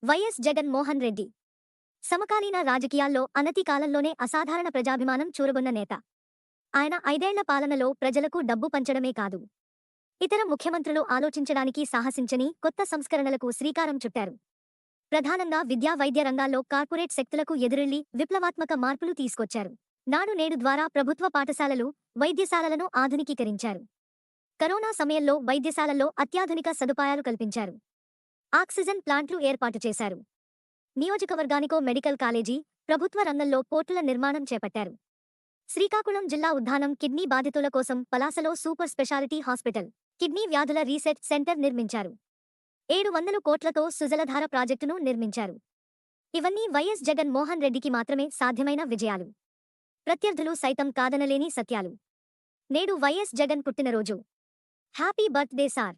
YS Jagan Mohan Reddy సమకాలీన రాజకీయాల్లో అనతి కాలంలోనే అసాధారణ ప్రజాభిమానం చూరగొన్న నేత. ఆయన 5 ఏళ్ల పాలనలో ప్రజలకు డబ్బు పంచడమే కాదు, ఇతర ముఖ్యమంత్రులు ఆలోచించడానికి సాహసించని కొత్త సంస్కరణలకు శ్రీకారం చుట్టారు. ప్రధానంగా విద్యా వైద్య రంగాల్లో కార్పొరేట్ శక్తులకు ఎదురెళ్లి విప్లవాత్మక మార్పులు తీసుకొచ్చారు. నాడు నేడు ద్వారా ప్రభుత్వ పాఠశాలలు, వైద్యశాలలను ఆధునికీకరించారు. కరోనా సమయంలో వైద్యశాలల్లో అత్యాధునిక సదుపాయాలు కల్పించారు. ఆక్సిజన్ ప్లాంట్లు ఏర్పాటు చేశారు. నియోజకవర్గానికో మెడికల్ కాలేజీ, ప్రభుత్వ రంగంలో పోర్టుల నిర్మాణం చేపట్టారు. శ్రీకాకుళం జిల్లా ఉద్దానం కిడ్నీ బాధితుల కోసం పలాసలో సూపర్ స్పెషాలిటీ హాస్పిటల్, కిడ్నీ వ్యాధుల రీసెర్చ్ సెంటర్ నిర్మించారు. 700 కోట్లతో సుజలధార ప్రాజెక్టును నిర్మించారు. ఇవన్నీ వైఎస్ జగన్ మోహన్ రెడ్డికి మాత్రమే సాధ్యమైన విజయాలు. ప్రత్యర్థులు సైతం కాదనలేని సత్యాలు. నేడు వైఎస్ జగన్ పుట్టినరోజు. Happy birthday sir.